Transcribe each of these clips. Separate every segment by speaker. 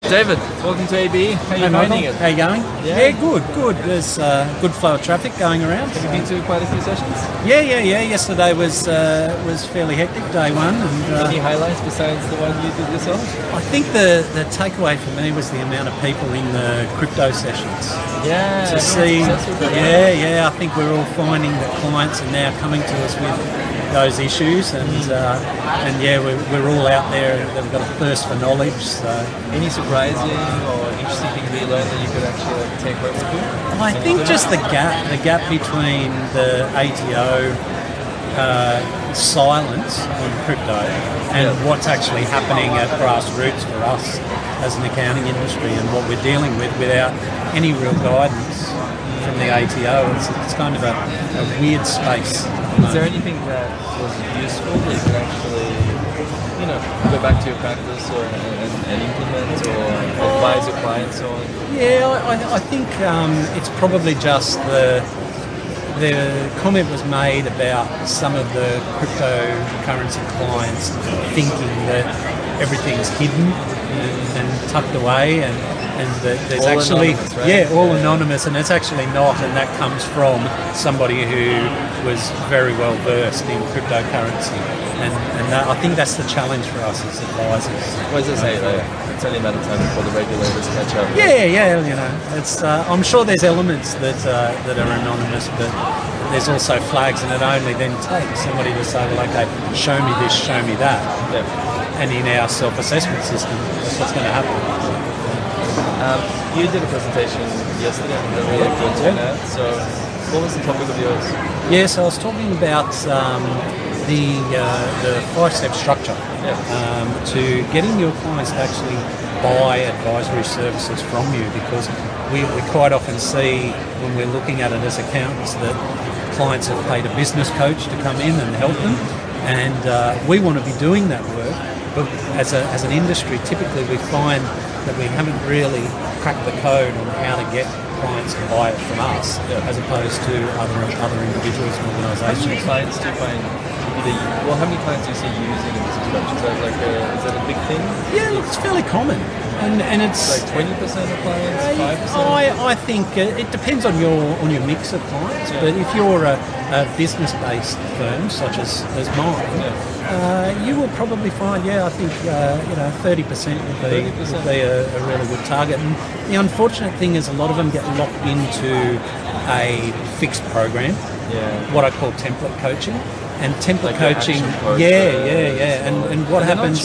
Speaker 1: David, welcome to AB. How are you finding it?
Speaker 2: How you going?
Speaker 1: Yeah.
Speaker 2: Good. There's good flow of traffic going around.
Speaker 1: Have you been to quite a few sessions?
Speaker 2: Yeah. Yesterday was fairly hectic, day one. And,
Speaker 1: any highlights besides the one you did yourself?
Speaker 2: I think the takeaway for me was the amount of people in the crypto sessions.
Speaker 1: Yeah.
Speaker 2: To see, I think we're all finding that clients are now coming to us with those issues, and we're all out there. They've got a thirst for knowledge. So,
Speaker 1: any surprising or interesting things that you learned that you could actually take home with you?
Speaker 2: I think just the gap between the ATO silence on crypto and what's actually happening at grassroots for us as an accounting industry, and what we're dealing with without any real guidance from the ATO. It's kind of a weird space.
Speaker 1: Is there anything that was useful that you could actually, go back to your practice and implement or advise your clients on?
Speaker 2: Yeah, I think it's probably just the comment was made about some of the cryptocurrency clients thinking that everything's hidden and tucked away, and that there's
Speaker 1: all
Speaker 2: actually
Speaker 1: anonymous, right?
Speaker 2: all anonymous, and it's actually not, and that comes from somebody who was very well versed in cryptocurrency, and I think that's the challenge for us as advisors.
Speaker 1: What does it say there? It's only a matter of time before the regulators catch up.
Speaker 2: It's I'm sure there's elements that are anonymous, but there's also flags, and it only then takes somebody to say, well, okay, show me this, show me that. And in our self-assessment system, that's what's going to happen.
Speaker 1: You did a presentation yesterday on the really good turnout. So, what was the topic of yours?
Speaker 2: Yes, I was talking about the 5-step structure to getting your clients to actually buy advisory services from you, because we quite often see when we're looking at it as accountants that clients have paid a business coach to come in and help them, and we want to be doing that work. But as an industry, typically we find that we haven't really cracked the code on how to get clients to buy it from us, as opposed to other individuals and organisations.
Speaker 1: How many clients do you find? How many clients do you see using this structure? Is that a big thing?
Speaker 2: Yeah, look, it's fairly common, and it's
Speaker 1: like 20% of clients, 5%.
Speaker 2: I think it depends on your mix of clients. But if you're a business-based firm such as mine, you will probably find, I think 30% would be a really good target. And the unfortunate thing is a lot of them get locked into a fixed program, what I call template coaching. And template coaching, and what happens?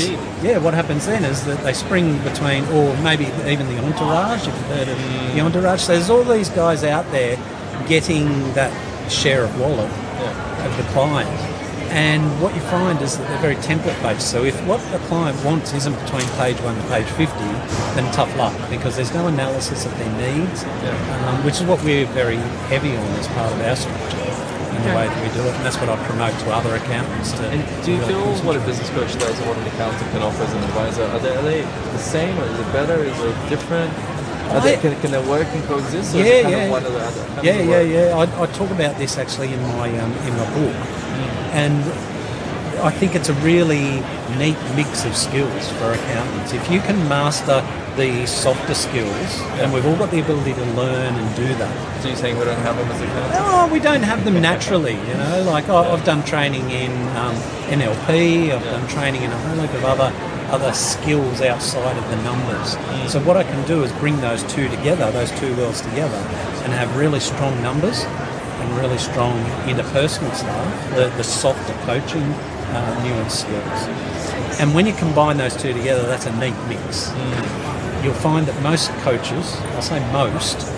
Speaker 2: What happens then is that they spring between, or maybe even the entourage. If you've heard of the entourage, so there's all these guys out there getting that share of wallet of the client. And what you find is that they're very template based. So if what the client wants isn't between page 1 to page 50, then tough luck, because there's no analysis of their needs, which is what we're very heavy on as part of our structure. In the way that we do it, and that's what I promote to other accountants.
Speaker 1: And do you feel what a business coach does and what an accountant can offer as an advisor, are they the same, or is it better, is it different? Can they work and coexist? Or is it kind of one or the other?
Speaker 2: I talk about this actually in my book, and I think it's a really neat mix of skills for accountants. If you can master the softer skills, and we've all got the ability to learn and do that.
Speaker 1: So you're saying we don't have them as accountants?
Speaker 2: No, we don't have them naturally, Like I've done training in NLP, I've done training in a whole heap of other skills outside of the numbers. So what I can do is bring those two worlds together, and have really strong numbers and really strong interpersonal stuff, the softer coaching nuance skills. And when you combine those two together, that's a neat mix. You'll find that most coaches, I say most,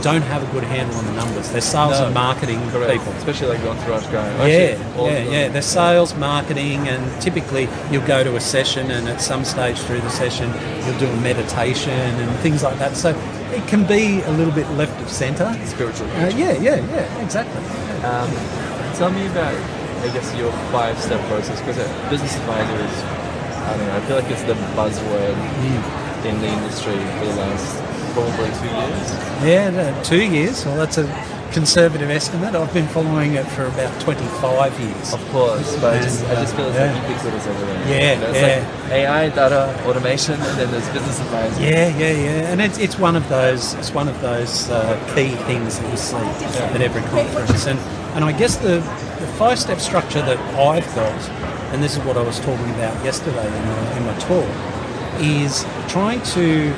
Speaker 2: don't have a good handle on the numbers. They're sales and marketing people.
Speaker 1: Especially like the entourage guy.
Speaker 2: They're sales, marketing, and typically you'll go to a session, and at some stage through the session you'll do a meditation and things like that. So it can be a little bit left of centre.
Speaker 1: Spiritual.
Speaker 2: Exactly.
Speaker 1: Tell me about, I guess, your 5-step process, because a business advisor is, I feel like it's the buzzword in the industry for the last probably 2 years.
Speaker 2: 2 years. Well, that's a conservative estimate. I've been following it for about 25 years.
Speaker 1: Of course, but I just feel it's like ubiquitous everywhere.
Speaker 2: Yeah,
Speaker 1: Like AI, data, automation, and then there's business advisory.
Speaker 2: Yeah, and it's one of those key things that you see at every conference. And I guess the 5-step structure that I've got, and this is what I was talking about yesterday in my talk, is trying to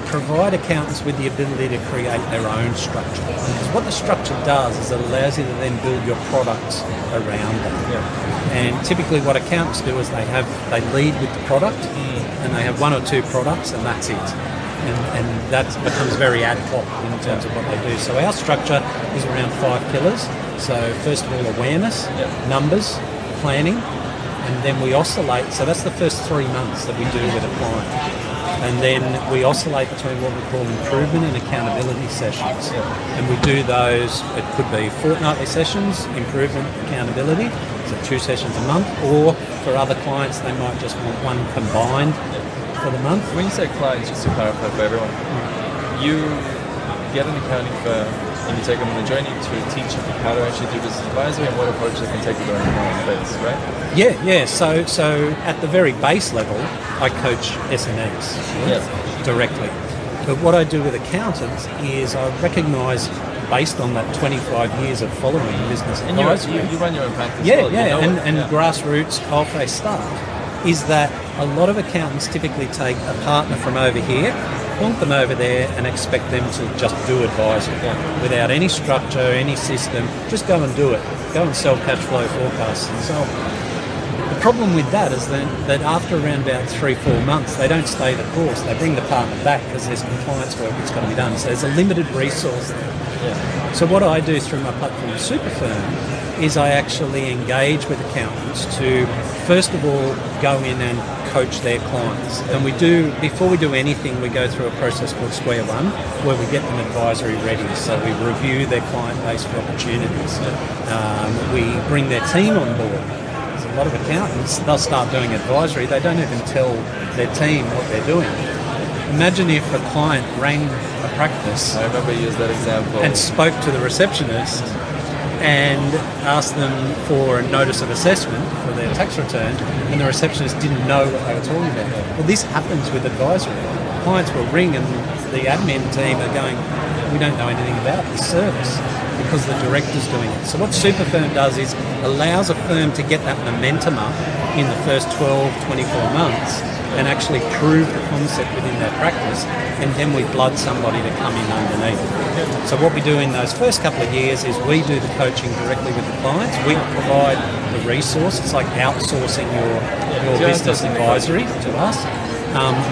Speaker 2: provide accountants with the ability to create their own structure. Because what the structure does is it allows you to then build your products around them. Yeah. And typically what accountants do is they lead with the product and they have 1 or 2 products and that's it. And that becomes very ad hoc in terms of what they do. So our structure is around 5 pillars. So first of all, awareness, numbers, planning, and then we oscillate. So that's the first 3 months that we do with a client. And then we oscillate between what we call improvement and accountability sessions. And we do those, it could be fortnightly sessions, improvement, accountability, so 2 sessions a month, or for other clients they might just want one combined for the month.
Speaker 1: When you say clients, just to clarify for everyone, you get an accounting firm and you take them on a journey to teach them how to actually do business advisory and what approach they can take to their own client base, right?
Speaker 2: Yeah. So at the very base level, I coach SMEs directly. But what I do with accountants is I recognise, based on that 25 years of following business advisory,
Speaker 1: you run your own practice.
Speaker 2: Grassroots coalface staff, is that a lot of accountants typically take a partner from over here, plonk them over there and expect them to just do advisory without any structure, any system. Just go and do it. Go and sell cash flow forecasts and so on. The problem with that is that after around about 3-4 months, they don't stay the course. They bring the partner back because there's compliance work that's got to be done. So there's a limited resource there. Yeah. So what I do through my platform Super Firm is I actually engage with accountants to, first of all, go in and coach their clients. And we do, before we do anything, we go through a process called Square One, where we get them advisory ready. So we review their client base for opportunities. We bring their team on board. A lot of accountants, they'll start doing advisory, they don't even tell their team what they're doing. Imagine if a client rang a practice,
Speaker 1: I remember you used that example,
Speaker 2: and spoke to the receptionist and asked them for a notice of assessment for their tax return, and the receptionist didn't know what they were talking about. Well, this happens with advisory. Clients will ring and the admin team are going, we don't know anything about this service, because the director's doing it. So what Super Firm does is allows a firm to get that momentum up in the first 12, 24 months and actually prove the concept within their practice, and then we blood somebody to come in underneath. So what we do in those first couple of years is we do the coaching directly with the clients. We provide the resource. It's like outsourcing your business advisory to us.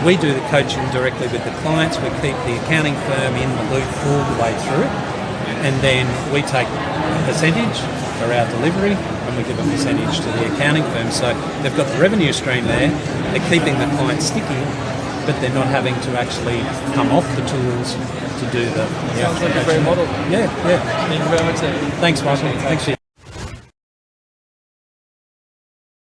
Speaker 2: We do the coaching directly with the clients. We keep the accounting firm in the loop all the way through. And then we take a percentage for our delivery and we give a percentage to the accounting firm. So they've got the revenue stream there, they're keeping the client sticky, but they're not having to actually come off the tools to do the
Speaker 1: Sounds like a great model.
Speaker 2: Yeah.
Speaker 1: Thank you very much.
Speaker 2: Thanks, Michael. Thanks for your